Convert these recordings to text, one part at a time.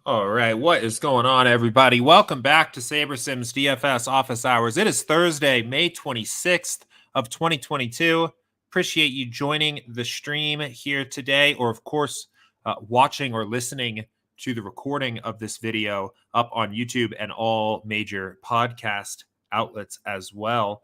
All right, what is going on, everybody? Welcome back to SaberSim's DFS Office Hours. It is Thursday, May 26th of 2022. Appreciate you joining the stream here today, or of course, watching or listening to the recording of this video up on YouTube and all major podcast outlets as well.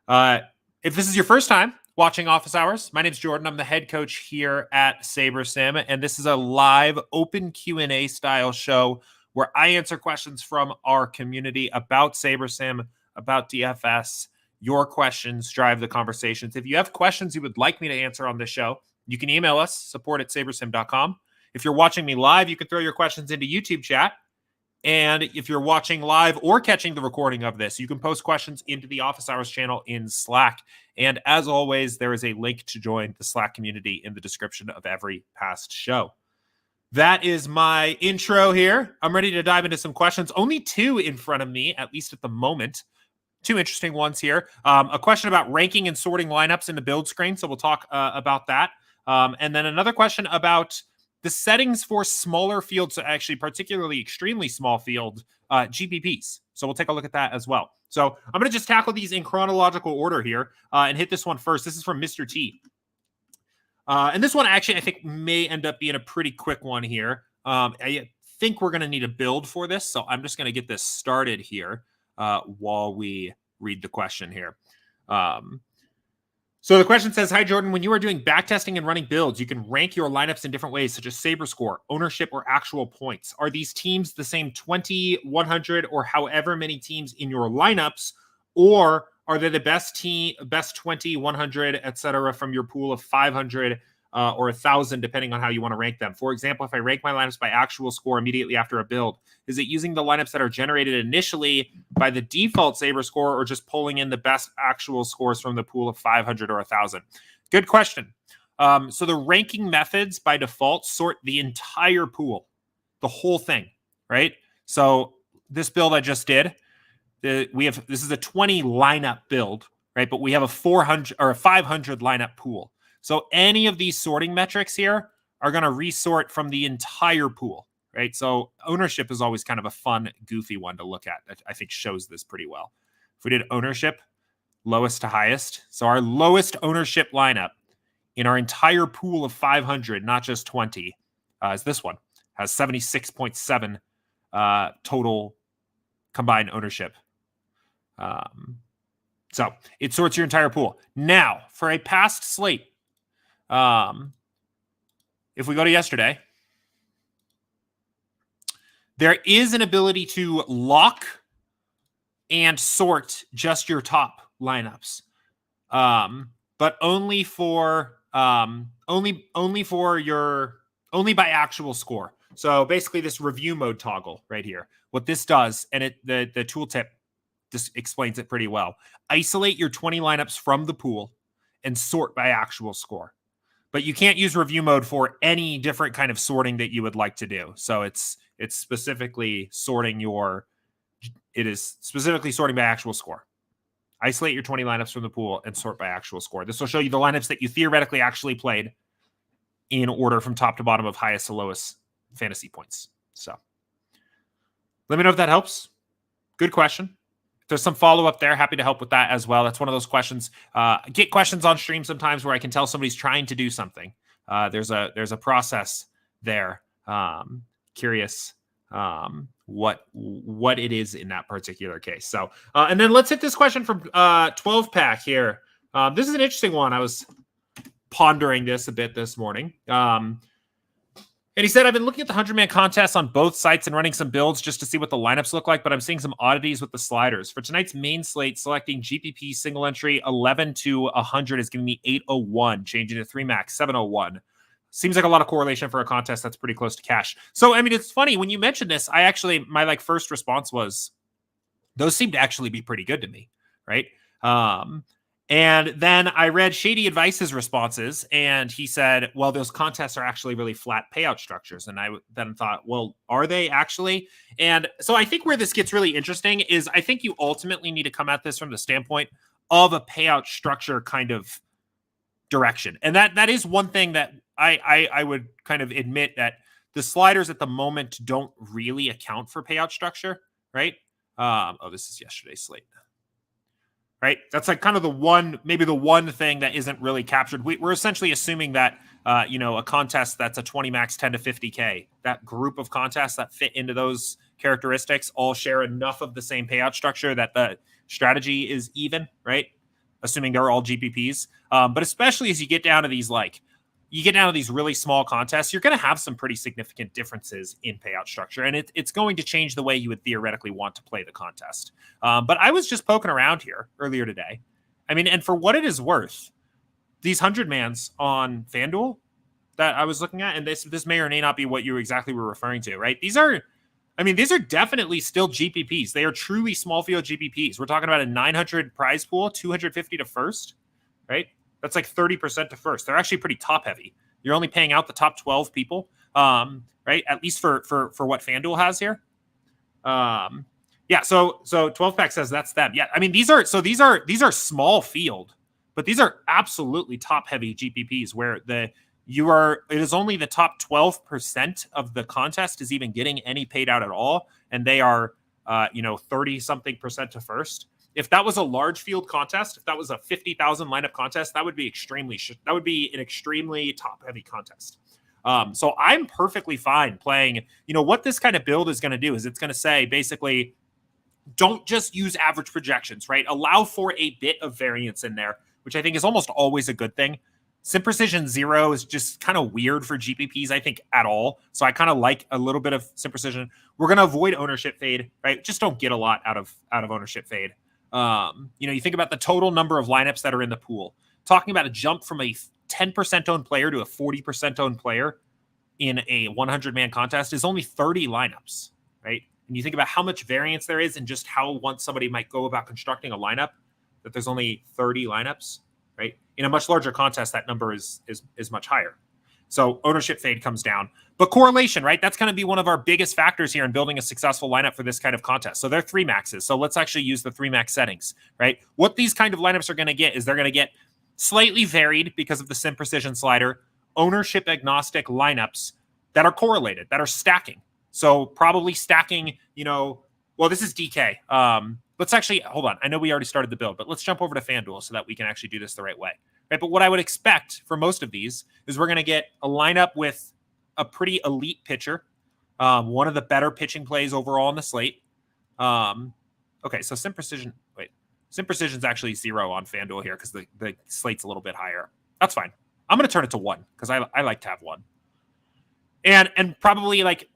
If this is your first time watching Office Hours, my name is Jordan. I'm the head coach here at SaberSim, and this is a live open Q&A style show where I answer questions from our community about SaberSim, about DFS. Your questions drive the conversations. If you have questions you would like me to answer on this show, you can email us, support@sabersim.com. If you're watching me live, you can throw your questions into YouTube chat. And if you're watching live or catching the recording of this, you can post questions into the Office Hours channel in Slack. And as always, there is a link to join the Slack community in the description of every past show. That is my intro here. I'm ready to dive into some questions. Only two in front of me, at least at the moment. Two interesting ones here. A question about ranking and sorting lineups in the build screen. So we'll talk about that. And then another question about the settings for smaller fields, actually particularly extremely small field GPPs. So we'll take a look at that as well. So I'm going to just tackle these in chronological order here and hit this one first. This is from Mr. T. And this one actually I think may end up being a pretty quick one here. I think we're going to need a build for this. So I'm just going to get this started here while we read the question here. So the question says, hi, Jordan, when you are doing backtesting and running builds, you can rank your lineups in different ways, such as SaberScore, ownership, or actual points. Are these teams the same 20, 100, or however many teams in your lineups, or are they the best 20, 100, etc. from your pool of 500 or 1,000, depending on how you want to rank them? For example, if I rank my lineups by actual score immediately after a build, is it using the lineups that are generated initially by the default SaberScore, or just pulling in the best actual scores from the pool of 500 or 1,000? Good question. So the ranking methods by default sort the entire pool, the whole thing, right? So this build I just did, this is a 20 lineup build, right? But we have a 400 or a 500 lineup pool. So any of these sorting metrics here are going to resort from the entire pool, right? So ownership is always kind of a fun, goofy one to look at. I think shows this pretty well. If we did ownership, lowest to highest. So our lowest ownership lineup in our entire pool of 500, not just 20, is this one. Has 76.7 total combined ownership. So it sorts your entire pool. Now, for a past slate, if we go to yesterday, there is an ability to lock and sort just your top lineups, but only by actual score. So basically, this review mode toggle right here. What this does, and the tooltip just explains it pretty well. Isolate your 20 lineups from the pool and sort by actual score. But you can't use review mode for any different kind of sorting that you would like to do. So it's specifically sorting by actual score. Isolate your 20 lineups from the pool and sort by actual score. This will show you the lineups that you theoretically actually played in order from top to bottom of highest to lowest fantasy points. So let me know if that helps. Good question. If there's some follow-up there, happy to help with that as well. That's one of those questions. I get questions on stream sometimes where I can tell somebody's trying to do something. There's a process there. Curious what it is in that particular case. So, and then let's hit this question from 12 Pack here. This is an interesting one. I was pondering this a bit this morning. And he said, I've been looking at the 100-man contests on both sites and running some builds just to see what the lineups look like, but I'm seeing some oddities with the sliders. For tonight's main slate, selecting GPP single entry 11 to 100 is giving me 801, changing to 3 max 701. Seems like a lot of correlation for a contest that's pretty close to cash. So, I mean, it's funny. When you mentioned this, my first response was, those seem to actually be pretty good to me, right? And then I read Shady Advice's responses, and he said, well, those contests are actually really flat payout structures. And I then thought, well, are they actually? And so I think where this gets really interesting is I think you ultimately need to come at this from the standpoint of a payout structure kind of direction. And that is one thing that I would kind of admit that the sliders at the moment don't really account for payout structure, right? Oh, this is yesterday's slate. Right? That's like kind of maybe the one thing that isn't really captured. We're essentially assuming that, a contest that's a 20 max 10 to 50K, that group of contests that fit into those characteristics all share enough of the same payout structure that the strategy is even, right? Assuming they're all GPPs. But especially as you get down to these really small contests, you're going to have some pretty significant differences in payout structure, and it's going to change the way you would theoretically want to play the contest. But I was just poking around here earlier today. I mean, and for what it is worth, these 100-mans on FanDuel that I was looking at, and this may or may not be what you exactly were referring to, right? These are definitely still GPPs. They are truly small field GPPs. We're talking about a 900 prize pool, 250 to first, right? That's like 30% to first. They're actually pretty top heavy. You're only paying out the top 12 people, right? At least for what FanDuel has here. Yeah. So 12 pack says that's them. Yeah. I mean, these are small field, but these are absolutely top heavy GPPs where it is only the top 12% of the contest is even getting any paid out at all. And they are, 30 something percent to first. If that was a large field contest, if that was a 50,000 lineup contest, that would be an extremely top heavy contest. So I'm perfectly fine playing, what this kind of build is going to do is it's going to say basically, don't just use average projections, right? Allow for a bit of variance in there, which I think is almost always a good thing. Sim precision 0 is just kind of weird for GPPs, I think, at all. So I kind of like a little bit of sim precision. We're going to avoid ownership fade, right? Just don't get a lot out of ownership fade. You think about the total number of lineups that are in the pool. Talking about a jump from a 10% owned player to a 40% owned player in a 100-man contest is only 30 lineups, right? And you think about how much variance there is and just how once somebody might go about constructing a lineup, that there's only 30 lineups, right? In a much larger contest, that number is much higher. So ownership fade comes down. But correlation, right? That's going to be one of our biggest factors here in building a successful lineup for this kind of contest. So they're 3 maxes. So let's actually use the 3 max settings, right? What these kind of lineups are going to get is they're going to get slightly varied because of the sim precision slider, ownership agnostic lineups that are correlated, that are stacking. So probably stacking, this is DK. Let's actually, hold on. I know we already started the build, but let's jump over to FanDuel so that we can actually do this the right way. Right? But what I would expect for most of these is we're going to get a lineup with a pretty elite pitcher, one of the better pitching plays overall on the slate. Okay, so sim precision is actually 0 on FanDuel here because the slate's a little bit higher. That's fine. I'm going to turn it to 1 because I like to have 1. And probably like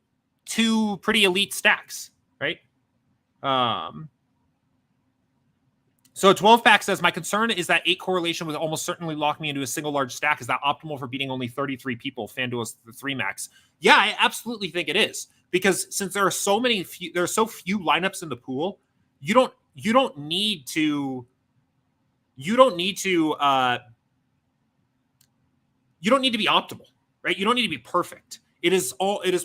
2 pretty elite stacks, right? So 12 pack says, my concern is that 8 correlation would almost certainly lock me into a single large stack. Is that optimal for beating only 33 people? FanDuel is the 3 max. Yeah, I absolutely think it is, because since there are so few lineups in the pool, you don't need to be optimal, right? You don't need to be perfect. It is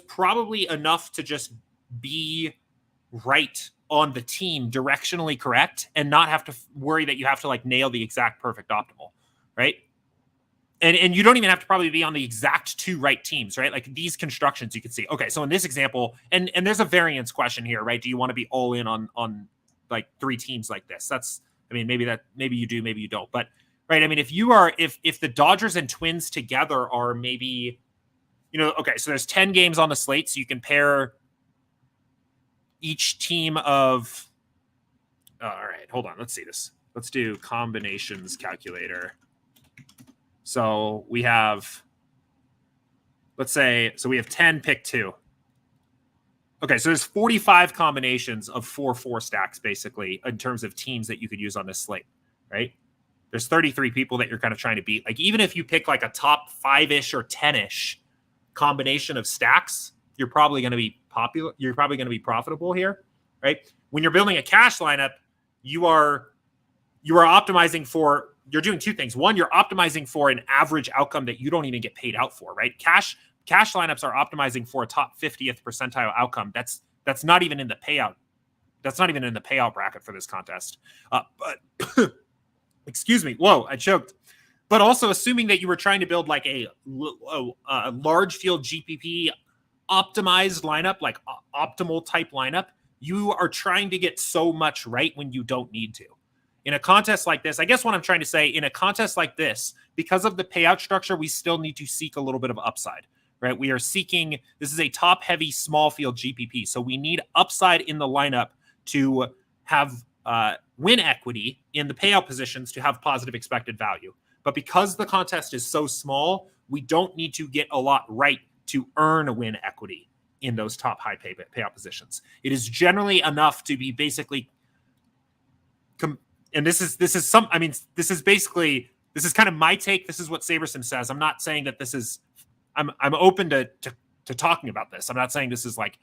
probably enough to just be right on the team, directionally correct, and not have to worry that you have to like nail the exact perfect optimal, right? And you don't even have to probably be on the exact 2 right teams, right? Like these constructions you can see. Okay, so in this example, and there's a variance question here, right? Do you want to be all in on like 3 teams like this? Maybe you do, maybe you don't. But right, I mean, if the Dodgers and Twins together are maybe, okay, so there's 10 games on the slate, so you can pair each team of, all right, hold on. Let's see this. Let's do combinations calculator. So we have, we have 10, pick 2. Okay, so there's 45 combinations of 4-4 stacks, basically, in terms of teams that you could use on this slate, right? There's 33 people that you're kind of trying to beat. Like, even if you pick like a top 5-ish or 10-ish combination of stacks, you're probably going to be popular. You're probably going to be profitable here, right? When you're building a cash lineup, you are optimizing for, you're doing 2 things. One, you're optimizing for an average outcome that you don't even get paid out for, right? Cash lineups are optimizing for a top 50th percentile outcome. That's not even in the payout. That's not even in the payout bracket for this contest. But excuse me. Whoa, I choked. But also assuming that you were trying to build like a large field GPP optimized lineup, like optimal type lineup, you are trying to get so much right when you don't need to. In a contest like this, I guess what I'm trying to say, in a contest like this, because of the payout structure, we still need to seek a little bit of upside, right? We are seeking, this is a top-heavy small field GPP, so we need upside in the lineup to have win equity in the payout positions to have positive expected value. But because the contest is so small, we don't need to get a lot right to earn a win equity in those top high payout positions. It is generally enough to be basically, and this is basically, this is kind of my take. This is what SaberSim says. I'm not saying that this is, I'm open to talking about this. I'm not saying this is like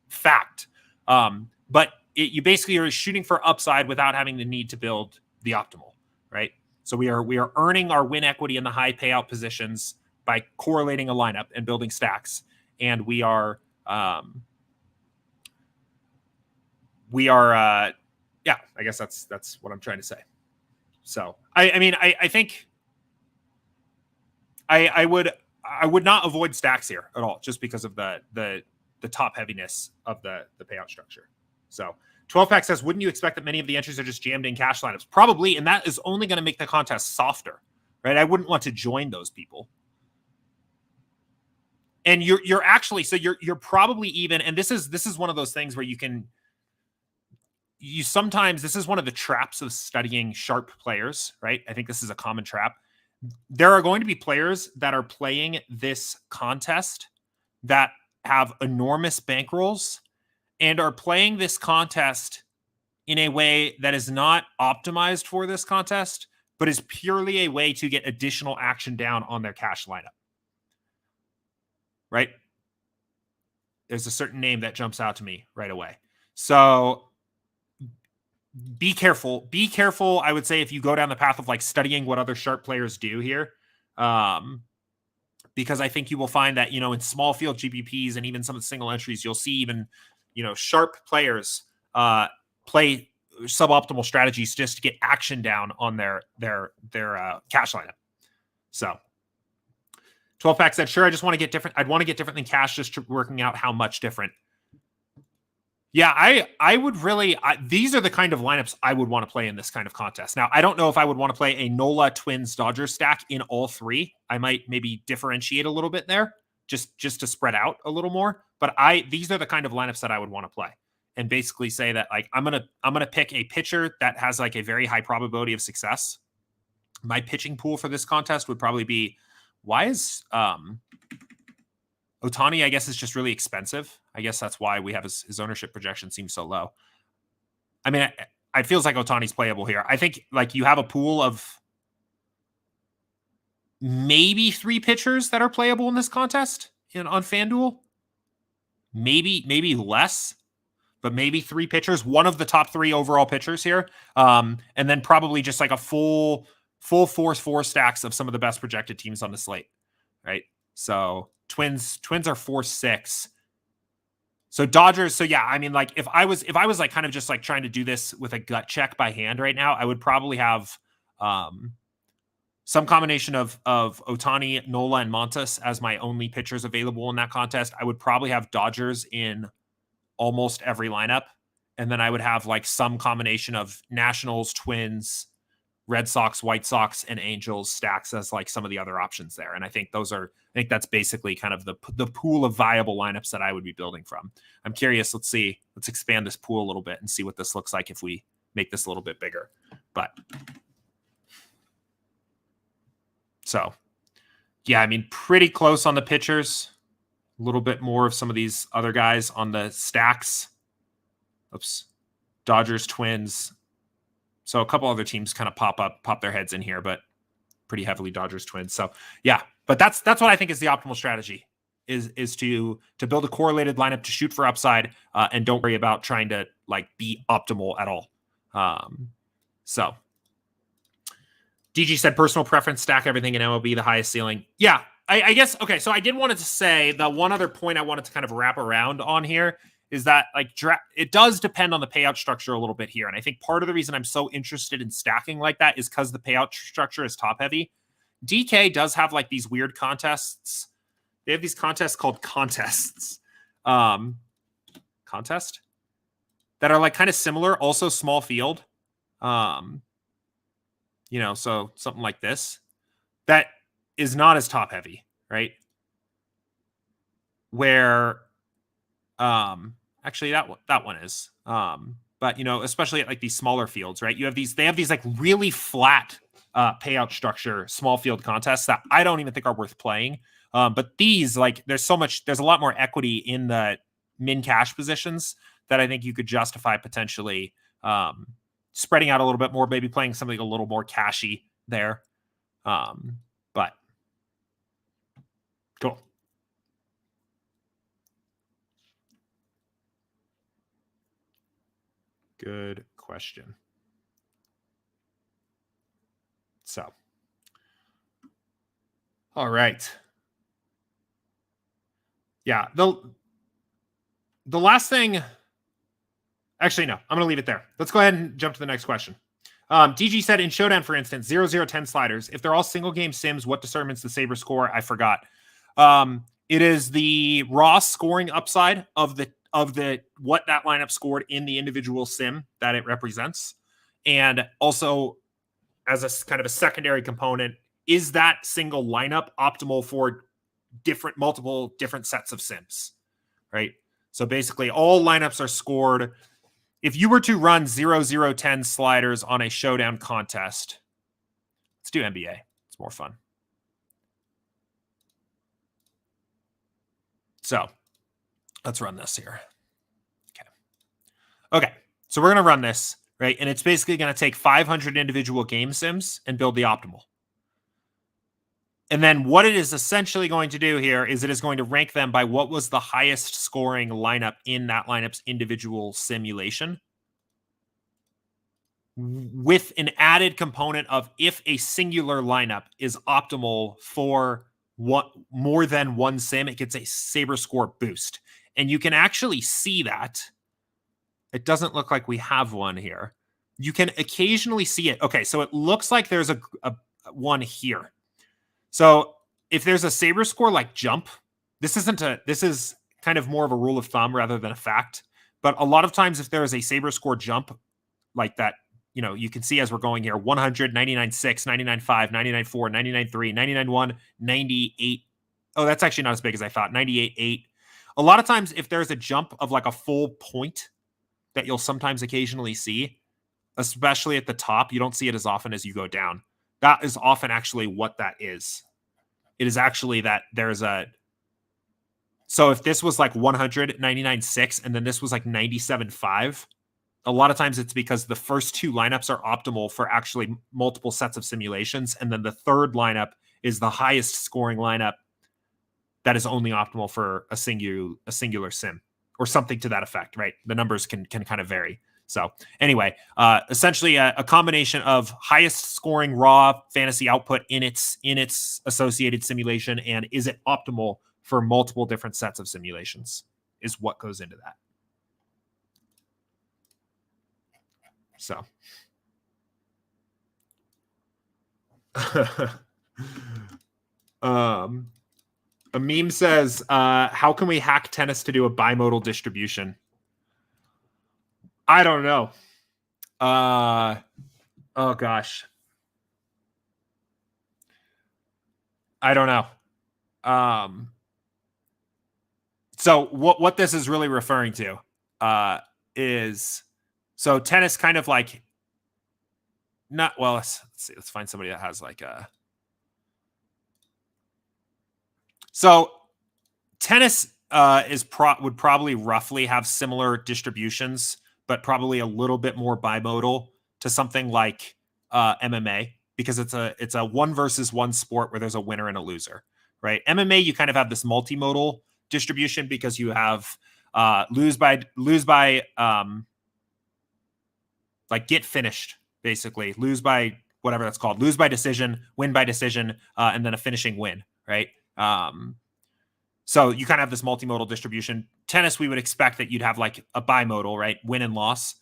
fact. But you basically are shooting for upside without having the need to build the optimal, right? So we are earning our win equity in the high payout positions by correlating a lineup and building stacks, and we are yeah, I guess that's what I'm trying to say. So I think I would not avoid stacks here at all, just because of the top heaviness of the payout structure. So 12-pack says, wouldn't you expect that many of the entries are just jammed in cash lineups? Probably, and that is only going to make the contest softer, right? I wouldn't want to join those people. And you're actually, so you're probably even, and this is one of those things where sometimes, this is one of the traps of studying sharp players, right? I think this is a common trap. There are going to be players that are playing this contest that have enormous bankrolls and are playing this contest in a way that is not optimized for this contest, but is purely a way to get additional action down on their cash lineup. Right? There's a certain name that jumps out to me right away. So be careful. Be careful, I would say, if you go down the path of like studying what other sharp players do here. Because I think you will find that, in small field GPPs and even some of the single entries, you'll see even, sharp players play suboptimal strategies just to get action down on their cash lineup. So 12-pack said, sure, I just want to get different. I'd want to get different than cash, just working out how much different. Yeah, I would really, these are the kind of lineups I would want to play in this kind of contest. Now, I don't know if I would want to play a Nola Twins Dodgers stack in all three. I might maybe differentiate a little bit there, just to spread out a little more. But these are the kind of lineups that I would want to play, and basically say that like I'm gonna pick a pitcher that has like a very high probability of success. My pitching pool for this contest would probably be, why is Ohtani, I guess, is just really expensive. I guess that's why we have his ownership projection seems so low. I mean, it feels like Ohtani's playable here. I think like you have a pool of maybe 3 pitchers that are playable in this contest on FanDuel. Maybe less, but maybe 3 pitchers, one of the top 3 overall pitchers here. And then probably just like a full force 4 stacks of some of the best projected teams on the slate. Right. So Twins are 4-6. So Dodgers. So yeah, I mean, like if I was like kind of just like trying to do this with a gut check by hand right now, I would probably have some combination of Ohtani, Nola, and Montas as my only pitchers available in that contest. I would probably have Dodgers in almost every lineup. And then I would have like some combination of Nationals, Twins, Red Sox, White Sox, and Angels stacks as like some of the other options there. And I think that's basically kind of the pool of viable lineups that I would be building from. I'm curious. Let's expand this pool a little bit and see what this looks like if we make this a little bit bigger. But so yeah, I mean, pretty close on the pitchers, a little bit more of some of these other guys on the stacks. Oops. Dodgers, Twins. So a couple other teams kind of pop their heads in here, but pretty heavily Dodgers, Twins. So yeah, but that's what I think is the optimal strategy is to build a correlated lineup to shoot for upside and don't worry about trying to like be optimal at all. So DG said personal preference, stack everything in MLB, the highest ceiling. Yeah, I guess. Okay. So I did wanted to say the one other point I wanted to kind of wrap around on here is that like it does depend on the payout structure a little bit here. And I think part of the reason I'm so interested in stacking like that is because the payout structure is top heavy. DK does have like these weird contests. they have these contests called contests. Contest that are like kind of similar, also small field. You know, so something like this that is not as top heavy, right? Where actually that one is. But you know, especially at like these smaller fields, right? They have these like really flat payout structure small field contests that I don't even think are worth playing. But these, like, there's a lot more equity in the min cash positions that I think you could justify potentially spreading out a little bit more, maybe playing something a little more cashy there. But cool. Good question. So, all right. Yeah, the last thing. Actually, no, I'm going to leave it there. Let's go ahead and jump to the next question. DG said in Showdown, for instance, 0-0-10 sliders. If they're all single game sims, what determines the SaberScore? I forgot. It is the raw scoring upside of the what that lineup scored in the individual sim that it represents, and also as a kind of a secondary component, is that single lineup optimal for multiple different sets of sims, right? So basically, all lineups are scored. If you were to run 0-0-10 sliders on a Showdown contest, let's do NBA. It's more fun. So let's run this here. Okay. So we're going to run this, right? And it's basically going to take 500 individual game sims and build the optimal. And then what it is essentially going to do here is it is going to rank them by what was the highest scoring lineup in that lineup's individual simulation, with an added component of if a singular lineup is optimal for more than one sim, it gets a SaberScore boost. And you can actually see that. It doesn't look like we have one here. You can occasionally see it. Okay, so it looks like there's a one here. So if there's a SaberScore like jump, this is kind of more of a rule of thumb rather than a fact. But a lot of times if there is a SaberScore jump like that, you know, you can see as we're going here, 100, 99.6, 99.5, 99.4, 99.3, 99.1, 98. Oh, that's actually not as big as I thought. 98.8. A lot of times if there's a jump of like a full point that you'll sometimes occasionally see, especially at the top, you don't see it as often as you go down. That is often actually what that is. It is actually that there's a... So if this was like 100, 99.6, and then this was like 97.5, a lot of times it's because the first two lineups are optimal for actually multiple sets of simulations. And then the third lineup is the highest scoring lineup that is only optimal for a singular sim or something to that effect, right? The numbers can kind of vary. So anyway, essentially a combination of highest scoring raw fantasy output in its associated simulation, and is it optimal for multiple different sets of simulations is what goes into that. So a meme says, how can we hack tennis to do a bimodal distribution? I don't know. Oh gosh. I don't know. So what this is really referring to is, so tennis kind of like, not, well, let's see, let's find somebody that has like a, so tennis would probably roughly have similar distributions, but probably a little bit more bimodal to something like MMA, because it's a 1 versus 1 sport where there's a winner and a loser, right? MMA, you kind of have this multimodal distribution because you have lose by like get finished, basically lose by whatever that's called, lose by decision, win by decision, and then a finishing win, right? So you kind of have this multimodal distribution. Tennis, we would expect that you'd have like a bimodal, right? Win and loss.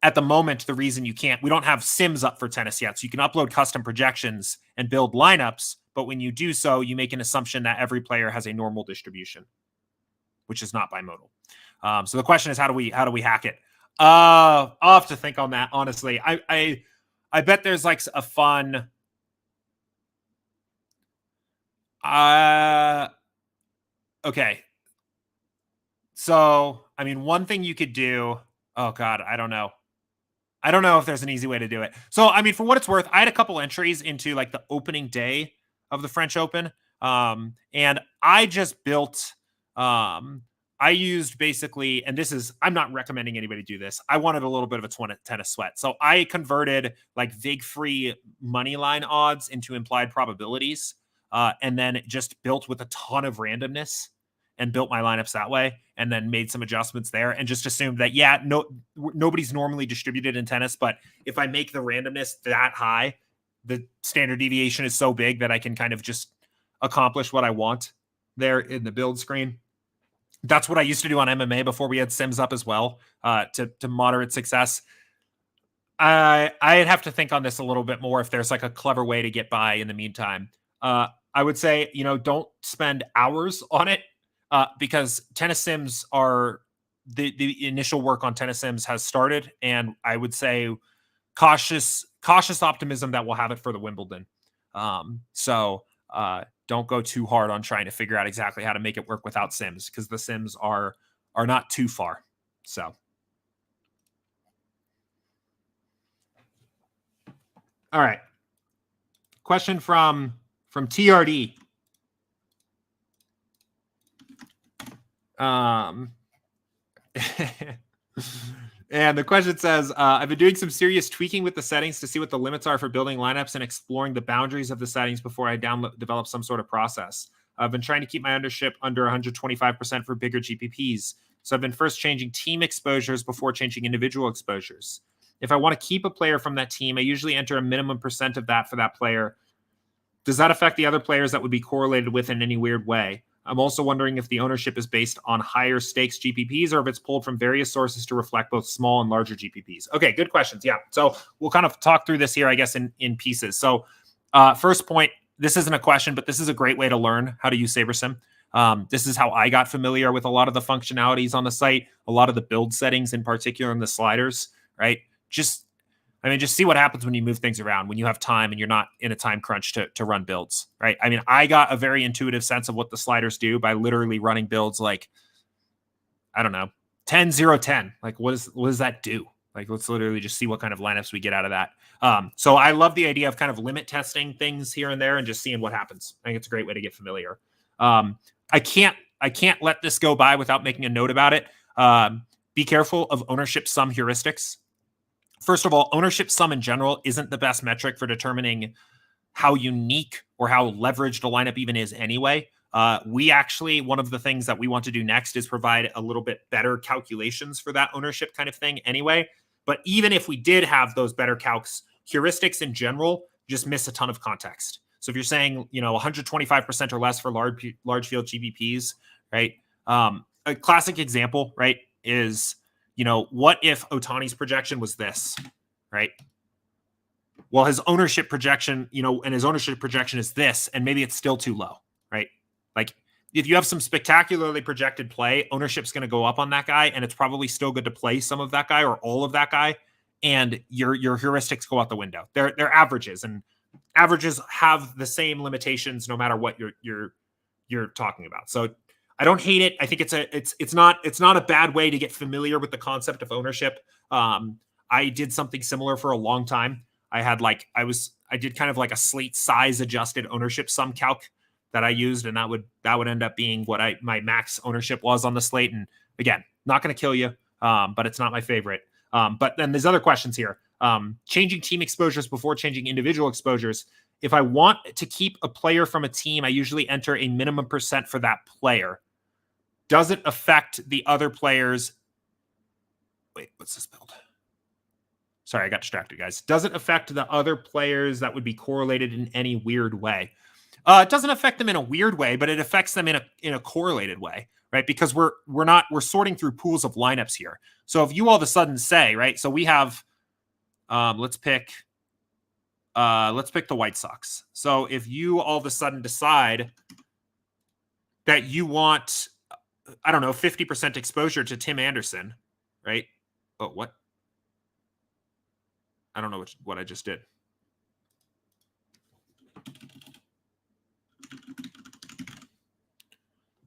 at the moment, the reason you can't, we don't have sims up for tennis yet. So you can upload custom projections and build lineups. But when you do so, you make an assumption that every player has a normal distribution, which is not bimodal. So the question is, how do we hack it? I'll have to think on that, honestly. I bet there's like a fun... okay. So, I mean, one thing you could do... Oh, God, I don't know. I don't know if there's an easy way to do it. So, I mean, for what it's worth, I had a couple entries into like the opening day of the French Open. And I just built, I used basically, and this is, I'm not recommending anybody do this. I wanted a little bit of a tennis sweat. So I converted like VIG-free money line odds into implied probabilities. And then just built with a ton of randomness and built my lineups that way, and then made some adjustments there and just assumed that, yeah, nobody's normally distributed in tennis, but if I make the randomness that high, the standard deviation is so big that I can kind of just accomplish what I want there in the build screen. That's what I used to do on MMA before we had sims up as well, to moderate success. I'd have to think on this a little bit more if there's like a clever way to get by in the meantime. I would say, don't spend hours on it. Because tennis sims are the initial work on tennis sims has started, and I would say cautious optimism that we'll have it for the Wimbledon. So don't go too hard on trying to figure out exactly how to make it work without sims, because the sims are not too far. So, all right. Question from TRD. And the question says, I've been doing some serious tweaking with the settings to see what the limits are for building lineups and exploring the boundaries of the settings before I develop some sort of process. I've been trying to keep my ownership under 125% for bigger GPPs. So I've been first changing team exposures before changing individual exposures. If I want to keep a player from that team, I usually enter a minimum percent of that for that player. Does that affect the other players that would be correlated with in any weird way? I'm also wondering if the ownership is based on higher stakes GPPs or if it's pulled from various sources to reflect both small and larger GPPs. Okay, good questions. Yeah, so we'll kind of talk through this here, I guess, in pieces. So first point, this isn't a question, but this is a great way to learn how to use SaberSim. This is how I got familiar with a lot of the functionalities on the site, a lot of the build settings in particular, and the sliders, right? Just see what happens when you move things around, when you have time and you're not in a time crunch to run builds, right? I mean, I got a very intuitive sense of what the sliders do by literally running builds like, I don't know, 10-0-10. Like, what does that do? Like, let's literally just see what kind of lineups we get out of that. So I love the idea of kind of limit testing things here and there and just seeing what happens. I think it's a great way to get familiar. I can't let this go by without making a note about it. Be careful of ownership sum heuristics. First of all, ownership sum in general isn't the best metric for determining how unique or how leveraged a lineup even is anyway. We actually, one of the things that we want to do next is provide a little bit better calculations for that ownership kind of thing anyway. But even if we did have those better calcs, heuristics in general just miss a ton of context. So if you're saying, 125% or less for large field GPPs, right? A classic example, right, is, what if Ohtani's projection was this, right? Well, his ownership projection, and his ownership projection is this, and maybe it's still too low, right? Like, if you have some spectacularly projected play, ownership's going to go up on that guy, and it's probably still good to play some of that guy or all of that guy, and your heuristics go out the window. They're averages, and averages have the same limitations no matter what you're talking about. So I don't hate it. I think it's not a bad way to get familiar with the concept of ownership. I did something similar for a long time. I did kind of like a slate size adjusted ownership sum calc that I used, and that would end up being what my max ownership was on the slate. And again, not going to kill you, but it's not my favorite. But then there's other questions here. Changing team exposures before changing individual exposures. If I want to keep a player from a team, I usually enter a minimum percent for that player. Does it affect the other players? Wait, what's this build? Sorry, I got distracted, guys. Does it affect the other players that would be correlated in any weird way? It doesn't affect them in a weird way, but it affects them in a correlated way, right? Because we're sorting through pools of lineups here. So if you all of a sudden say, right, so we have, let's pick the White Sox. So if you all of a sudden decide that you want, I don't know, 50% exposure to Tim Anderson, right? Oh, what? I don't know what I just did.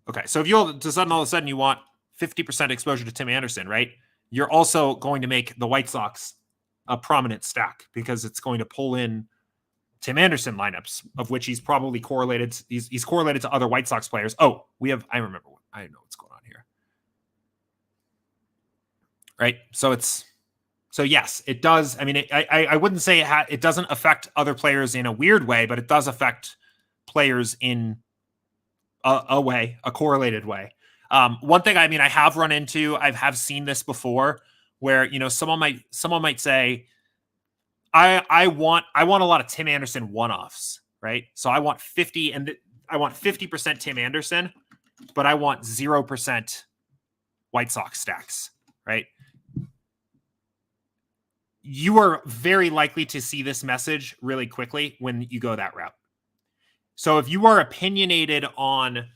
Okay, so if you all of a sudden you want 50% exposure to Tim Anderson, right? You're also going to make the White Sox a prominent stack because it's going to pull in Tim Anderson lineups, of which he's probably correlated. He's correlated to other White Sox players. Oh, I remember. I know what's going on here. Right. So yes, it does. I mean, I wouldn't say it doesn't affect other players in a weird way, but it does affect players in a correlated way. One thing, I mean, I have run into, I have seen this before where, someone might say, I want a lot of Tim Anderson one-offs, right? So I want 50 and I want 50% Tim Anderson, but I want 0% White Sox stacks, right? You are very likely to see this message really quickly when you go that route. So if you are opinionated on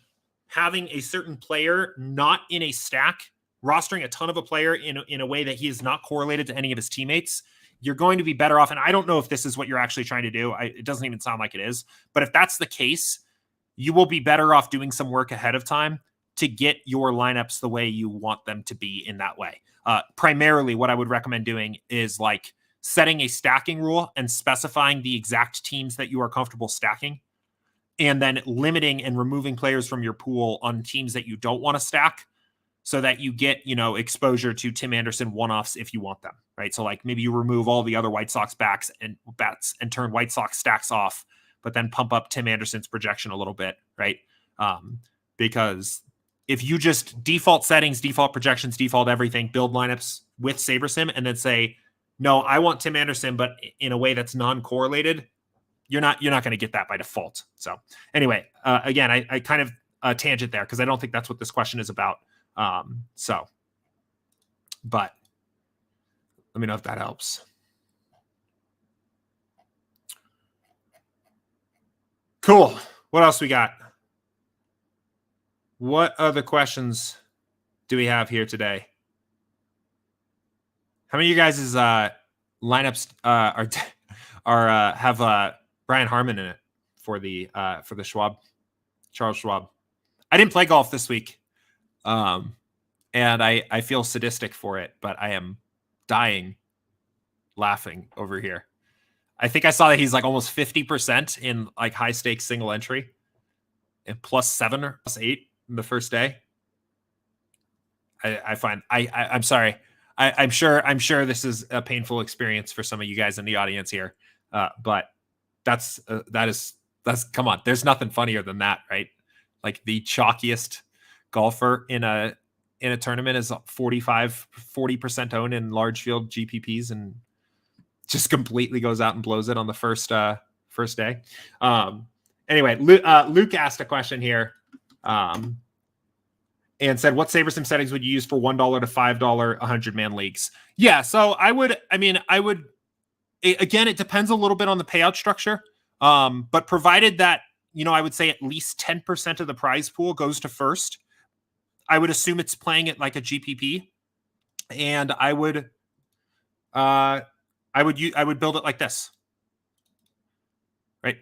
having a certain player not in a stack, rostering a ton of a player in a way that he is not correlated to any of his teammates, you're going to be better off. And I don't know if this is what you're actually trying to do. It doesn't even sound like it is. But if that's the case, you will be better off doing some work ahead of time to get your lineups the way you want them to be in that way. Primarily, what I would recommend doing is like setting a stacking rule and specifying the exact teams that you are comfortable stacking, and then limiting and removing players from your pool on teams that you don't want to stack so that you get, exposure to Tim Anderson one-offs if you want them, right? So like maybe you remove all the other White Sox bats and turn White Sox stacks off, but then pump up Tim Anderson's projection a little bit, right? Because if you just default settings, default projections, default everything, build lineups with SaberSim, and then say, no, I want Tim Anderson, but in a way that's non-correlated, you're not going to get that by default. So anyway, again, I kind of tangent there because I don't think that's what this question is about. But let me know if that helps. Cool. What else we got? What other questions do we have here today? How many of you guys' lineups have Brian Harmon in it for the Charles Schwab? I didn't play golf this week, and I feel sadistic for it, but I am dying laughing over here. I think I saw that he's like almost 50% in like high stakes single entry, and +7 or +8 in the first day. I'm sorry. I'm sure this is a painful experience for some of you guys in the audience here. But that's come on. There's nothing funnier than that, right? Like the chalkiest golfer in a tournament is 40% owned in large field GPPs and just completely goes out and blows it on the first day. Anyway, Luke asked a question here. And said, what SaberSim settings would you use for $1 to $5 100-man leagues? Yeah, so I would, again, it depends a little bit on the payout structure. But provided that, I would say at least 10% of the prize pool goes to first, I would assume it's playing it like a GPP. And I would build it like this. Right?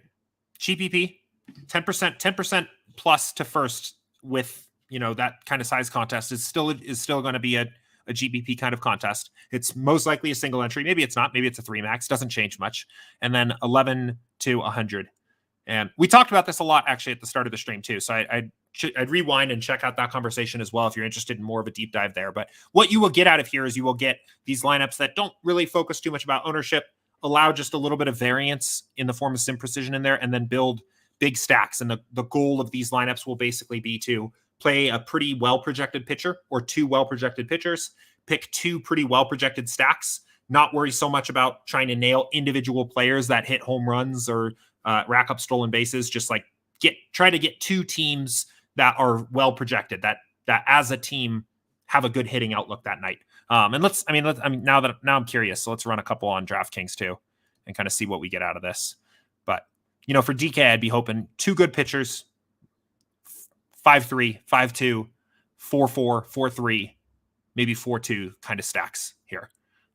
GPP, 10% plus to first with, that kind of size contest is still going to be a GPP kind of contest. It's most likely a single entry. Maybe it's not. Maybe it's a 3 max. Doesn't change much. And then 11 to 100. And we talked about this a lot actually at the start of the stream too. So I'd rewind and check out that conversation as well if you're interested in more of a deep dive there. But what you will get out of here is you will get these lineups that don't really focus too much about ownership, allow just a little bit of variance in the form of sim precision in there, and then build big stacks. And the goal of these lineups will basically be to play a pretty well-projected pitcher or 2 well-projected pitchers, pick 2 pretty well-projected stacks, not worry so much about trying to nail individual players that hit home runs or rack up stolen bases. Just like try to get 2 teams that are well-projected, that that as a team have a good hitting outlook that night. And now I'm curious. So let's run a couple on DraftKings too and kind of see what we get out of this. But, for DK, I'd be hoping 2 good pitchers, 5-3, 5-2, 4-4, 4-3, maybe 4-2 kind of stacks here.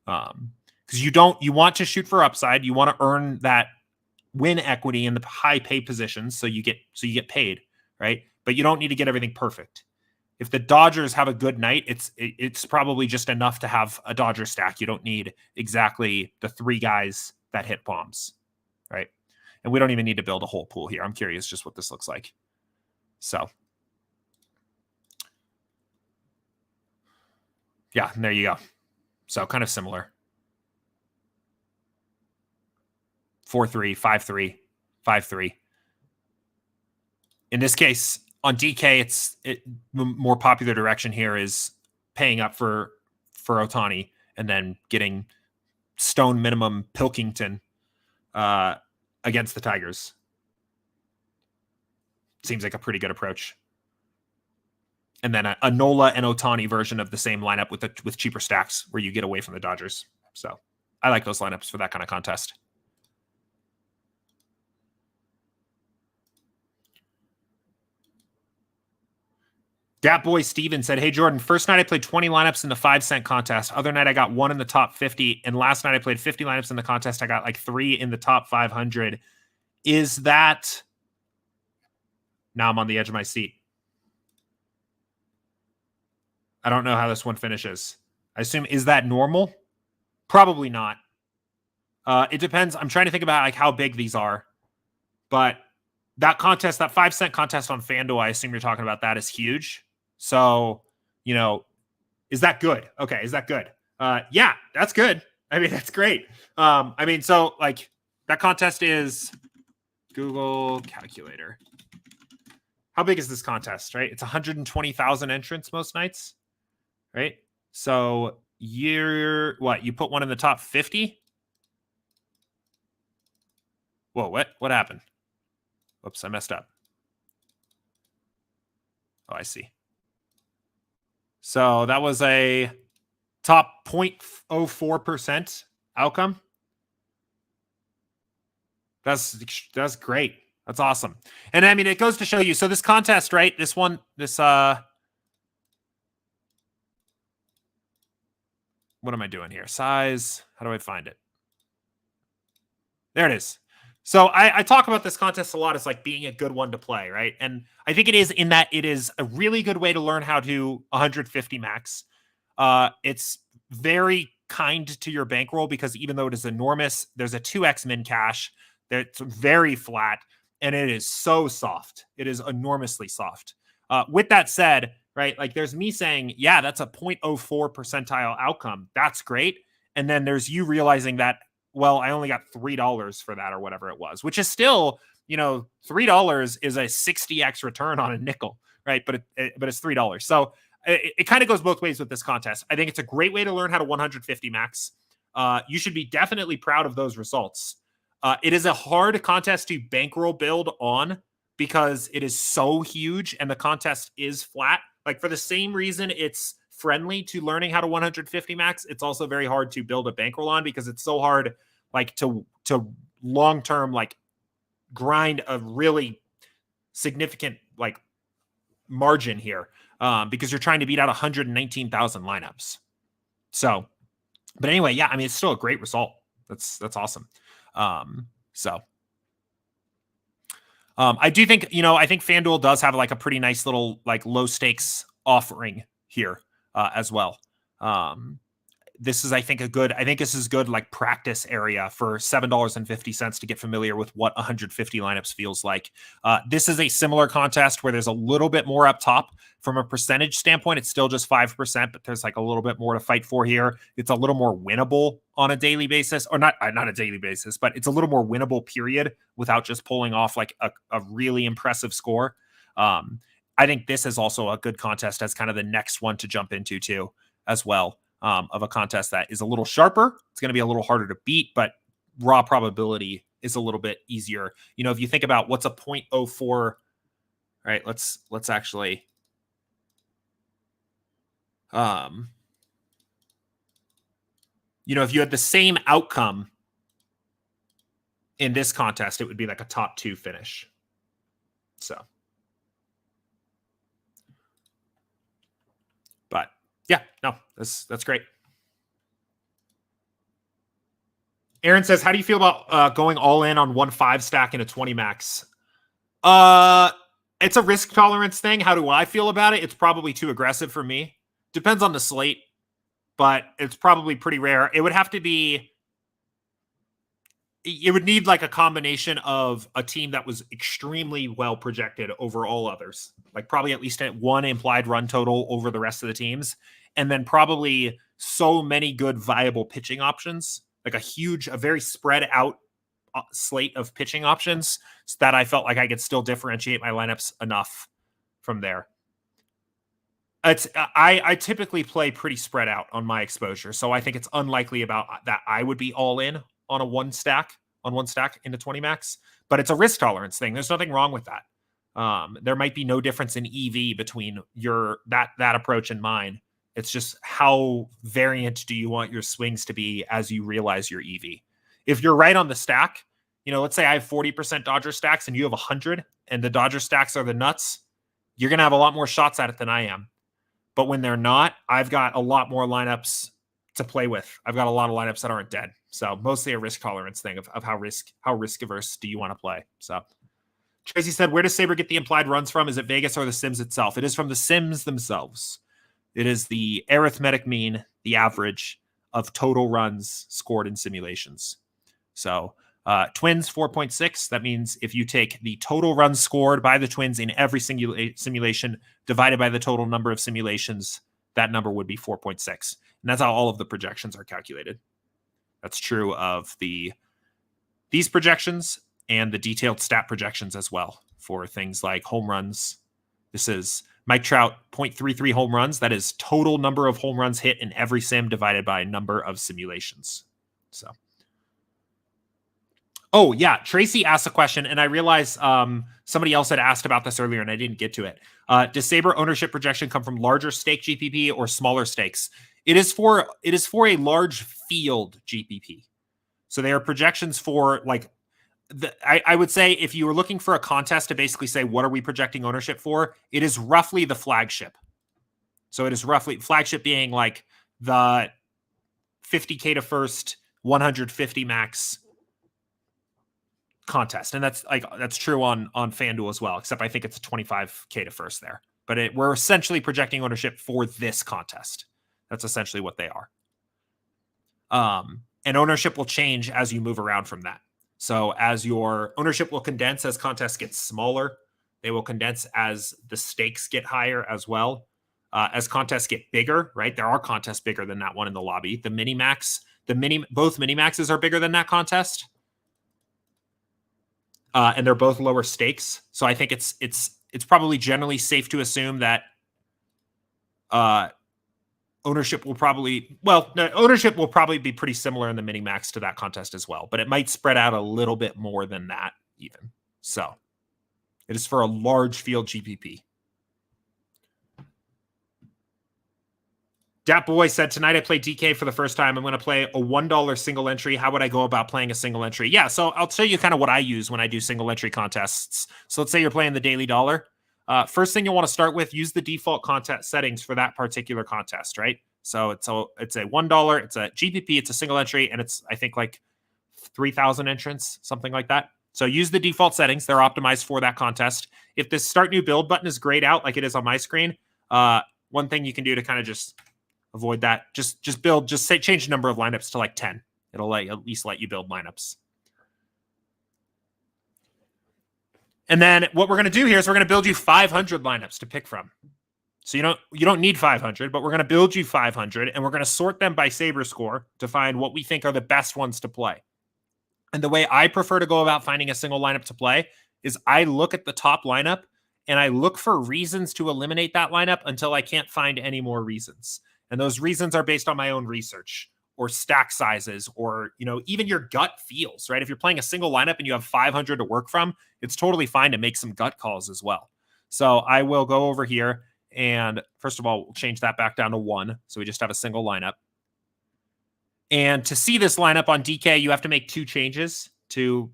Because you want to shoot for upside. You want to earn that win equity in the high pay positions. So you get paid, right? But you don't need to get everything perfect. If the Dodgers have a good night, it's probably just enough to have a Dodger stack. You don't need exactly the 3 guys that hit bombs, right? And we don't even need to build a whole pool here. I'm curious just what this looks like. So, yeah, and there you go. So kind of similar. 4-3, 5-3, 5-3. In this case, on DK, more popular direction here is paying up for Ohtani and then getting stone minimum Pilkington against the Tigers. Seems like a pretty good approach. And then a Nola and Ohtani version of the same lineup with cheaper stacks where you get away from the Dodgers. So I like those lineups for that kind of contest. Dat Boy Steven said, "Hey, Jordan, first night I played 20 lineups in the 5-cent contest. Other night I got 1 in the top 50. And last night I played 50 lineups in the contest. I got like 3 in the top 500. Is that..." Now I'm on the edge of my seat. I don't know how this one finishes. I assume, is that normal? Probably not. It depends. I'm trying to think about like how big these are. But that contest, that 5-cent contest on FanDuel, I assume you're talking about, that is huge. So, is that good? Okay, is that good? Yeah, that's good. I mean, that's great. So like that contest is Google Calculator. How big is this contest, right? It's 120,000 entrants most nights, right? So you put 1 in the top 50? Whoa, what happened? Whoops, I messed up. Oh, I see. So that was a top 0.04% outcome. That's great. That's awesome. And I mean, it goes to show you. So this contest, right? What am I doing here? Size. How do I find it? There it is. So I talk about this contest a lot as like being a good one to play, right? And I think it is, in that it is a really good way to learn how to 150 max. It's very kind to your bankroll because even though it is enormous, there's a 2x min cash. It's very flat, and it is so soft. It is enormously soft. With that said, right, like there's me saying, yeah, that's a 0.04 percentile outcome. That's great. And then there's you realizing that, well, I only got $3 for that or whatever it was, which is still, $3 is a 60x return on a nickel, right? But it's $3. So it kind of goes both ways with this contest. I think it's a great way to learn how to 150 max. You should be definitely proud of those results. It is a hard contest to bankroll build on because it is so huge and the contest is flat. Like for the same reason it's friendly to learning how to 150 max, it's also very hard to build a bankroll on because it's so hard like to long-term like grind a really significant like margin here because you're trying to beat out 119,000 lineups. So, but anyway, yeah, I mean, it's still a great result. That's awesome. I do think, I think FanDuel does have like a pretty nice little like low stakes offering here as well. This is, I think this is good like practice area for $7.50 to get familiar with what 150 lineups feels like. This is a similar contest where there's a little bit more up top from a percentage standpoint. It's still just 5%, but there's like a little bit more to fight for here. It's a little more winnable on a daily basis, or not a daily basis, but it's a little more winnable period without just pulling off like a really impressive score. I think this is also a good contest as kind of the next one to jump into too, as well. Of a contest that is a little sharper. It's going to be a little harder to beat, but raw probability is a little bit easier. If you think about what's a 0.04, right? Let's actually You know, if you had the same outcome in this contest, it would be like a top 2 finish. So, but yeah, no, that's great. Aaron says, how do you feel about going all in on 1-5 stack in a 20 max? It's a risk tolerance thing. How do I feel about it? It's probably too aggressive for me. Depends on the slate, but it's probably pretty rare. It would have to be, it would need like a combination of a team that was extremely well projected over all others, like probably at least at 1 implied run total over the rest of the teams, and then probably so many good viable pitching options, like a very spread out slate of pitching options, so that I felt like I could still differentiate my lineups enough from there. I typically play pretty spread out on my exposure, so I think it's unlikely about that I would be all in on one stack into 20 max, but it's a risk tolerance thing. There's nothing wrong with that. There might be no difference in EV between that approach and mine. It's just how variant do you want your swings to be as you realize your EV. If you're right on the stack, you know, let's say I have 40% Dodger stacks and you have 100, and the Dodger stacks are the nuts, you're going to have a lot more shots at it than I am. But when they're not, I've got a lot more lineups to play with. I've got a lot of lineups that aren't dead. So mostly a risk tolerance thing of how risk averse do you want to play. So Tracy said, where does Saber get the implied runs from? Is it Vegas or the Sims itself? It is from the Sims themselves. It is the arithmetic mean, the average of total runs scored in simulations. So Twins 4.6. That means if you take the total runs scored by the Twins in every simulation divided by the total number of simulations, that number would be 4.6. And that's how all of the projections are calculated. That's true of these projections and the detailed stat projections as well for things like home runs. This is Mike Trout, 0.33 home runs. That is total number of home runs hit in every sim divided by number of simulations. So, oh yeah, Tracy asked a question, and I realized somebody else had asked about this earlier, and I didn't get to it. Does Saber ownership projection come from larger stake GPP or smaller stakes? It is for a large field GPP. So they are projections for like I would say if you were looking for a contest to basically say what are we projecting ownership for, it is roughly the flagship. So it is roughly flagship being like the 50K to first, 150 max contest, and that's true on FanDuel as well. Except I think it's a 25K to first there. But we're essentially projecting ownership for this contest. That's essentially what they are. And ownership will change as you move around from that. So as your ownership will condense as contests get smaller, they will condense as the stakes get higher as well. As contests get bigger, right? There are contests bigger than that one in the lobby. The both mini maxes are bigger than that contest. And they're both lower stakes. So I think it's probably generally safe to assume that ownership will probably be pretty similar in the mini max to that contest as well, but it might spread out a little bit more than that even. So it is for a large field GPP. Dat Boy said, tonight I played DK for the first time. I'm going to play a $1 single entry. How would I go about playing a single entry? Yeah, so I'll tell you kind of what I use when I do single entry contests. So let's say you're playing the daily dollar. First thing you'll want to start with, use the default contest settings for that particular contest, right? So it's a $1, it's a GPP, it's a single entry, and it's, I think, like 3,000 entrants, something like that. So use the default settings. They're optimized for that contest. If this start new build button is grayed out like it is on my screen, one thing you can do to kind of just avoid that, just change the number of lineups to like 10. It'll at least let you build lineups. And then what we're going to do here is we're going to build you 500 lineups to pick from. So you don't need 500, but we're going to build you 500, and we're going to sort them by SaberScore to find what we think are the best ones to play. And the way I prefer to go about finding a single lineup to play is I look at the top lineup and I look for reasons to eliminate that lineup until I can't find any more reasons. And those reasons are based on my own research or stack sizes, or, even your gut feels, right? If you're playing a single lineup and you have 500 to work from, it's totally fine to make some gut calls as well. So I will go over here And first of all, we'll change that back down to 1. So we just have a single lineup. And to see this lineup on DK, you have to make 2 changes to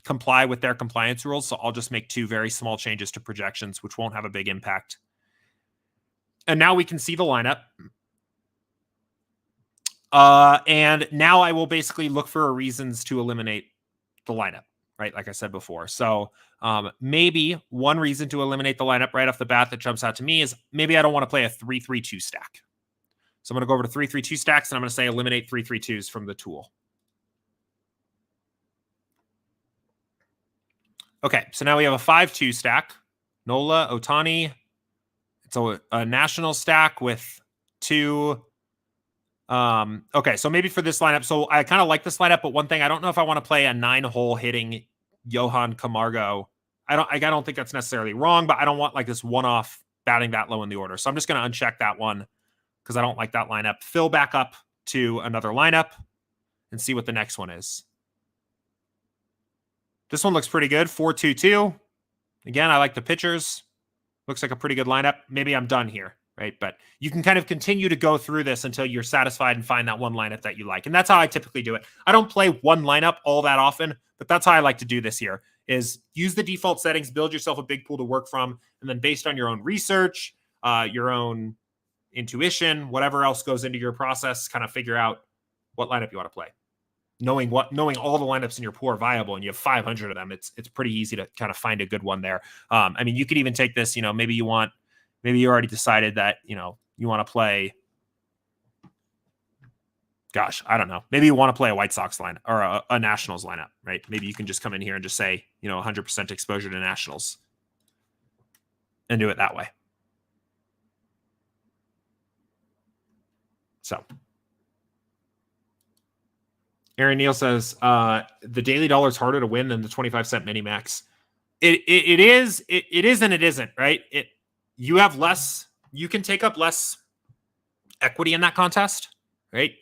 comply with their compliance rules. So I'll just make 2 very small changes to projections, which won't have a big impact. And now we can see the lineup. And now I will basically look for reasons to eliminate the lineup, right? Like I said before. So maybe one reason to eliminate the lineup right off the bat that jumps out to me is maybe I don't want to play a 3-3-2 stack. So I'm going to go over to 3-3-2 stacks, and I'm going to say eliminate 3-3-2s from the tool. Okay, so now we have a 5-2 stack. Nola, Otani. It's a national stack with 2. Okay, so maybe for this lineup, so I kind of like this lineup, but one thing, I don't know if I want to play a 9-hole hitting Johan Camargo. I don't think that's necessarily wrong, but I don't want like this one-off batting that low in the order. So I'm just going to uncheck that one because I don't like that lineup. Fill back up to another lineup and see what the next one is. This one looks pretty good. 4-2-2. Again, I like the pitchers. Looks like a pretty good lineup. Maybe I'm done here, right? But you can kind of continue to go through this until you're satisfied and find that one lineup that you like. And that's how I typically do it. I don't play one lineup all that often, but that's how I like to do this here, is use the default settings, build yourself a big pool to work from, and then based on your own research, your own intuition, whatever else goes into your process, kind of figure out what lineup you want to play. Knowing all the lineups in your pool are viable and you have 500 of them, it's pretty easy to kind of find a good one there. I mean, you could even take this, maybe you already decided that, you want to play, gosh, I don't know. Maybe you want to play a White Sox lineup or a Nationals lineup, right? Maybe you can just come in here and just say, 100% exposure to Nationals and do it that way. So Aaron Neal says, the daily dollar is harder to win than the 25-cent mini max. It is and it isn't, right? You have less, you can take up less equity in that contest, right?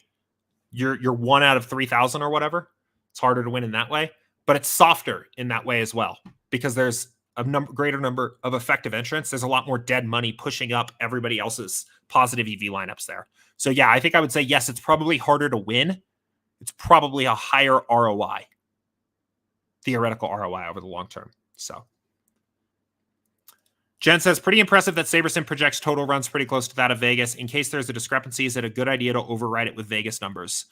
You're 1 out of 3,000 or whatever. It's harder to win in that way, but it's softer in that way as well, because there's a greater number of effective entrants. There's a lot more dead money pushing up everybody else's positive EV lineups there. So yeah, I think I would say, yes, it's probably harder to win. It's probably a higher ROI, theoretical ROI over the long term. So Jen says, pretty impressive that SaberSim projects total runs pretty close to that of Vegas. In case there's a discrepancy, is it a good idea to override it with Vegas numbers?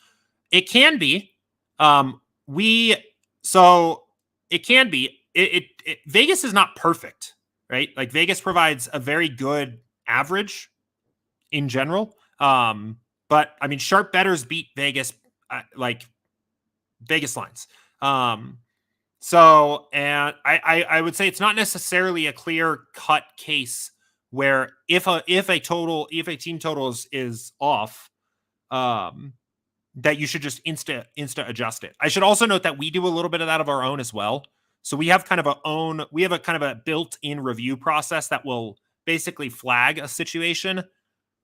It can be. It can be. Vegas is not perfect, right? Like Vegas provides a very good average in general. But I mean, sharp bettors beat Vegas, like Vegas lines. And I would say it's not necessarily a clear cut case where if a team total is off, that you should just insta adjust it. I should also note that we do a little bit of that of our own as well. So we have kind of a built-in review process that will basically flag a situation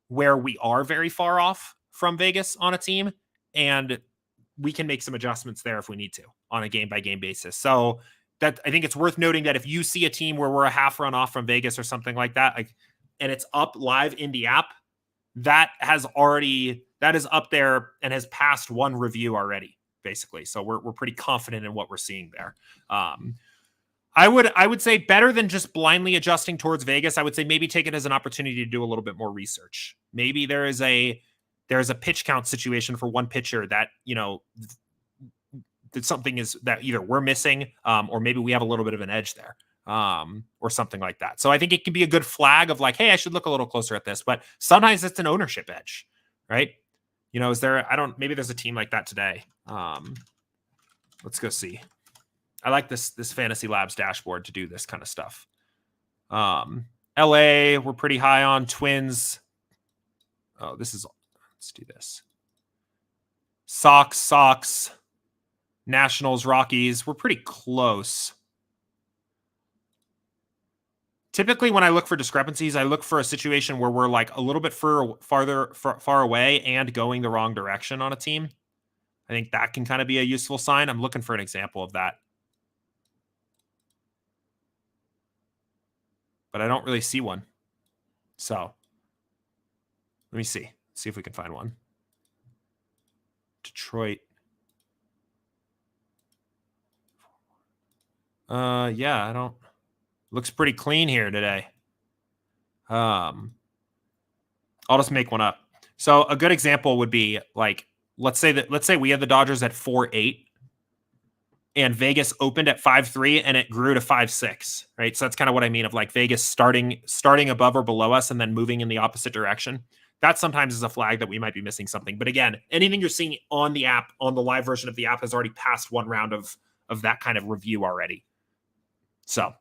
where we are very far off from Vegas on a team, and we can make some adjustments there if we need to on a game-by-game basis. So that, I think it's worth noting that if you see a team where we're a half run off from Vegas or something like that, and it's up live in the app, that is up there and has passed one review already, basically. So we're pretty confident in what we're seeing there. I would say better than just blindly adjusting towards Vegas. I would say maybe take it as an opportunity to do a little bit more research. Maybe there's a pitch count situation for one pitcher that, that something is that either we're missing, or maybe we have a little bit of an edge there, or something like that. So I think it can be a good flag of like, hey, I should look a little closer at this, but sometimes it's an ownership edge, right? Maybe there's a team like that today. Let's go see. I like this Fantasy Labs dashboard to do this kind of stuff. LA, we're pretty high on. Twins. Oh, let's do this. Sox, Nationals, Rockies. We're pretty close. Typically, when I look for discrepancies, I look for a situation where we're like a little bit far away and going the wrong direction on a team. I think that can kind of be a useful sign. I'm looking for an example of that, but I don't really see one. So let me see. See if we can find one. Detroit. Yeah, I don't. Looks pretty clean here today. I'll just make one up. So a good example would be like, let's say we had the Dodgers at 4-8 and Vegas opened at 5-3 and it grew to 5-6, right? So that's kind of what I mean of like Vegas starting above or below us and then moving in the opposite direction. That sometimes is a flag that we might be missing something. But again, anything you're seeing on the app, on the live version of the app, has already passed one round of that kind of review already. So,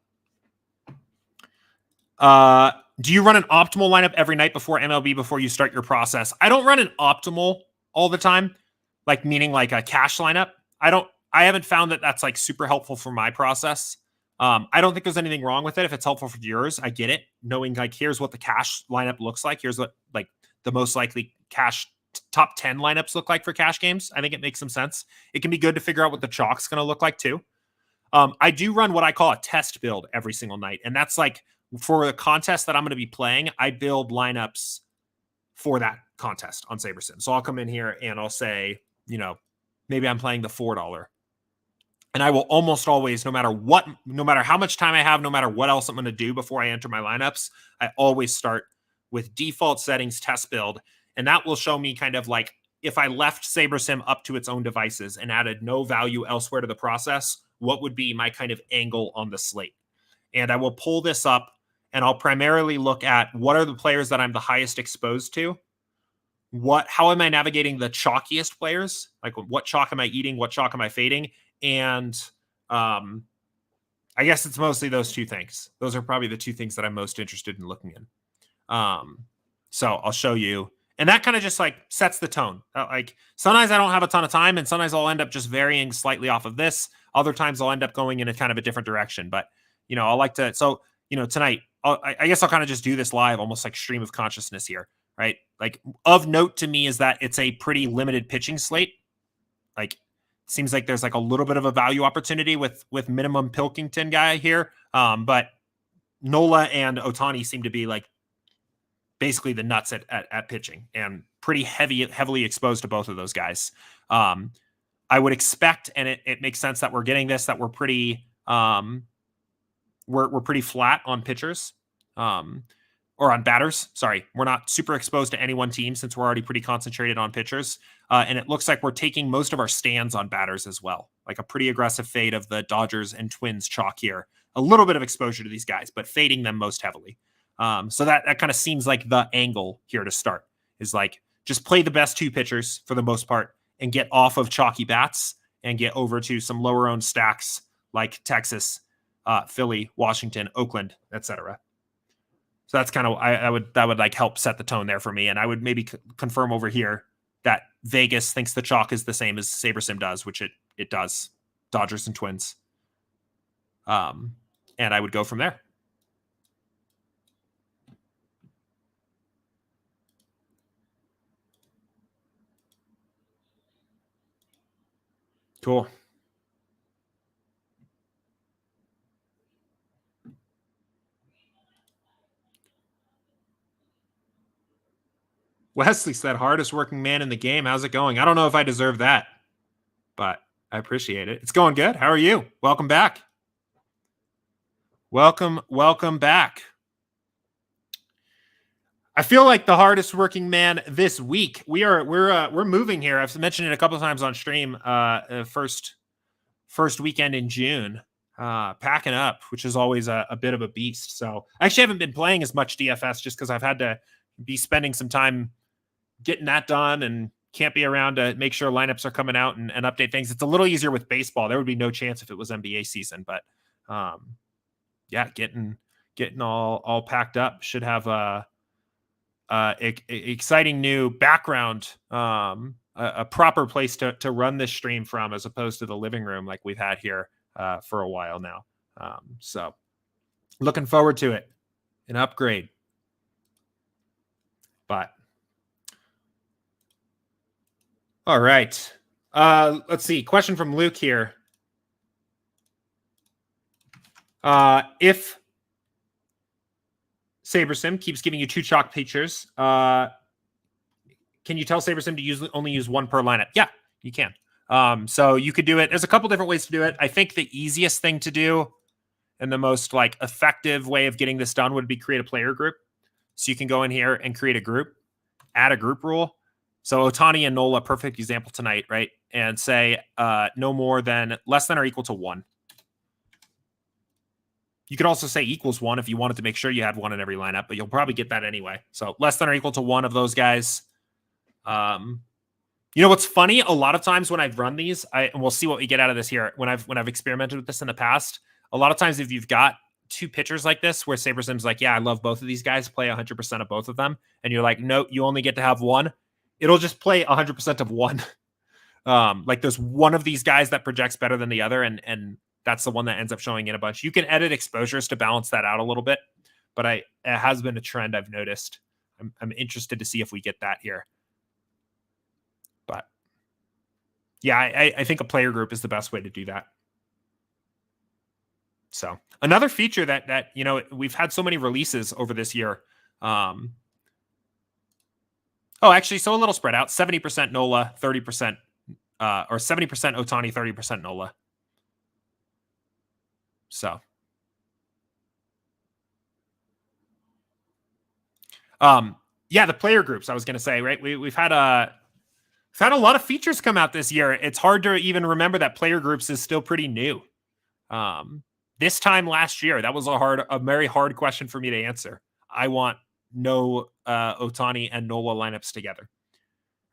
do you run an optimal lineup every night before MLB before you start your process? I don't run an optimal all the time, like meaning like a cash lineup. I haven't found that that's like super helpful for my process. I don't think there's anything wrong with it. If it's helpful for yours, I get it. Knowing like, here's what the cash lineup looks like. Here's what like the most likely cash top 10 lineups look like for cash games. I think it makes some sense. It can be good to figure out what the chalk's going to look like too. I do run what I call a test build every single night. And that's like for the contest that I'm going to be playing, I build lineups for that contest on SaberSim. So I'll come in here and I'll say, maybe I'm playing the $4. And I will almost always, no matter how much time I have, no matter what else I'm going to do before I enter my lineups, I always start with default settings test build. And that will show me kind of like if I left SaberSim up to its own devices and added no value elsewhere to the process, what would be my kind of angle on the slate. And I will pull this up and I'll primarily look at what are the players that I'm the highest exposed to. How am I navigating the chalkiest players? Like what chalk am I eating? What chalk am I fading? And I guess it's mostly those two things. Those are probably the two things that I'm most interested in looking in. So I'll show you. And that kind of just like sets the tone. Like sometimes I don't have a ton of time and sometimes I'll end up just varying slightly off of this. Other times I'll end up going in a kind of a different direction. But, I'll like to, so, tonight, I guess I'll kind of just do this live, almost like stream of consciousness here, right? Like of note to me is that it's a pretty limited pitching slate. Like seems like there's like a little bit of a value opportunity with minimum Pilkington guy here. But Nola and Ohtani seem to be like basically the nuts at pitching and pretty heavily exposed to both of those guys. I would expect, and it makes sense that we're getting this, that we're pretty we're pretty flat on pitchers or on batters. Sorry, we're not super exposed to any one team since we're already pretty concentrated on pitchers. And it looks like we're taking most of our stands on batters as well, like a pretty aggressive fade of the Dodgers and Twins chalk here. A little bit of exposure to these guys, but fading them most heavily. So that kind of seems like the angle here to start is like just play the best two pitchers for the most part and get off of chalky bats and get over to some lower owned stacks like Texas, Philly, Washington, Oakland, etc. So that's kind of that would like help set the tone there for me. And I would maybe confirm over here that Vegas thinks the chalk is the same as SaberSim does, which it does. Dodgers and Twins. And I would go from there. Cool. Wesley said, hardest working man in the game. How's it going? I don't know if I deserve that, but I appreciate it. It's going good. How are you? Welcome back. Welcome back. I feel like the hardest working man this week. We're moving here. I've mentioned it a couple of times on stream. First weekend in June, packing up, which is always a bit of a beast. So I actually haven't been playing as much DFS just because I've had to be spending some time getting that done and can't be around to make sure lineups are coming out and update things. It's a little easier with baseball. There would be no chance if it was NBA season, but yeah, getting all packed up. Should have a exciting new background, a proper place to run this stream from, as opposed to the living room like we've had here for a while now. So looking forward to it, an upgrade. But all right, let's see. Question from Luke here. If SaberSim keeps giving you 2 chalk pictures. Can you tell SaberSim to only use 1 per lineup? Yeah, you can. So you could do it. There's a couple different ways to do it. I think the easiest thing to do and the most like effective way of getting this done would be create a player group. So you can go in here and create a group, add a group rule. So Ohtani and Nola, perfect example tonight, right? And say no more than less than or equal to 1. You could also say equals 1 if you wanted to make sure you had 1 in every lineup, but you'll probably get that anyway. So less than or equal to 1 of those guys. You know what's funny? A lot of times when I've run these, and we'll see what we get out of this here. When I've experimented with this in the past, a lot of times if you've got 2 pitchers like this, where SaberSim's like, yeah, I love both of these guys, play 100% of both of them, and you're like, no, you only get to have 1. It'll just play 100% of 1. Like there's one of these guys that projects better than the other, and that's the one that ends up showing in a bunch. You can edit exposures to balance that out a little bit, but it has been a trend I've noticed. I'm interested to see if we get that here. But yeah, I think a player group is the best way to do that. So another feature that you know, we've had so many releases over this year. Oh, actually, so a little spread out: 70% Nola, 30%, or 70% Ohtani, 30% Nola. So, yeah, the player groups. I was going to say, right? We've had a lot of features come out this year. It's hard to even remember that player groups is still pretty new. This time last year, that was a very hard question for me to answer. I want no Ohtani and Nola lineups together.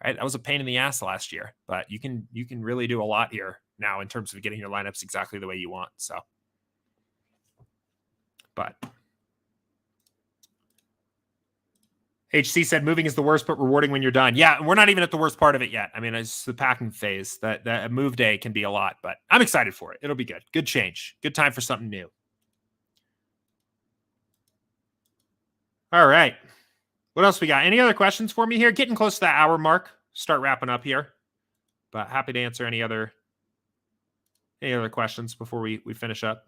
Right? That was a pain in the ass last year, but you can really do a lot here now in terms of getting your lineups exactly the way you want. So, but HC said moving is the worst, but rewarding when you're done. Yeah, we're not even at the worst part of it yet. I mean, it's the packing phase. That move day can be a lot, but I'm excited for it. It'll be good. Good change. Good time for something new. All right. What else we got? Any other questions for me here? Getting close to that hour mark. Start wrapping up here. But happy to answer any other questions before we finish up.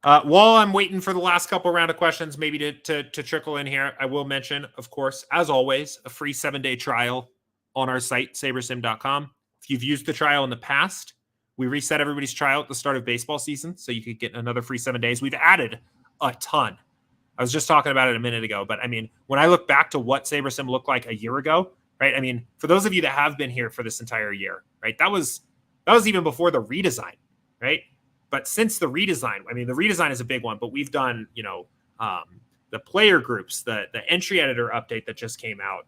While I'm waiting for the last couple round of questions, maybe to trickle in here, I will mention, of course, as always, a free 7-day trial on our site, SaberSim.com. If you've used the trial in the past, we reset everybody's trial at the start of baseball season, so you could get another free 7 days. We've added a ton. I was just talking about it a minute ago, but I mean, when I look back to what SaberSim looked like a year ago, right? I mean, for those of you that have been here for this entire year, right? That was even before the redesign, right? But since the redesign, I mean, the redesign is a big one, but we've done, you know, the player groups, the entry editor update that just came out,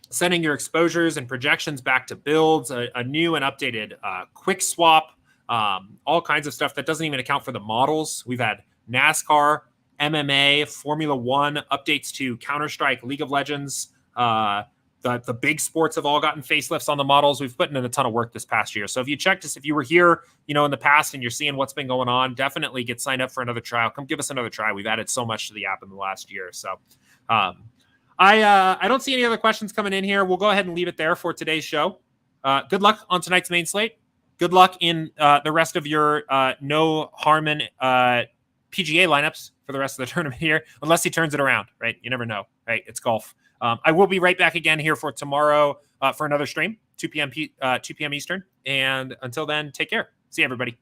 sending your exposures and projections back to builds, a new and updated quick swap, all kinds of stuff that doesn't even account for the models. We've had NASCAR, MMA, Formula One, updates to Counter-Strike, League of Legends. The big sports have all gotten facelifts on the models. We've put in a ton of work this past year. So if you checked us, if you were here, you know, in the past and you're seeing what's been going on, definitely get signed up for another trial. Come give us another try. We've added so much to the app in the last year. So I don't see any other questions coming in here. We'll go ahead and leave it there for today's show. Good luck on tonight's main slate. Good luck in the rest of your no Harmon PGA lineups for the rest of the tournament here, unless he turns it around, right? You never know, right? It's golf. I will be right back again here for tomorrow for another stream, 2 p.m. Eastern. And until then, take care. See you, everybody.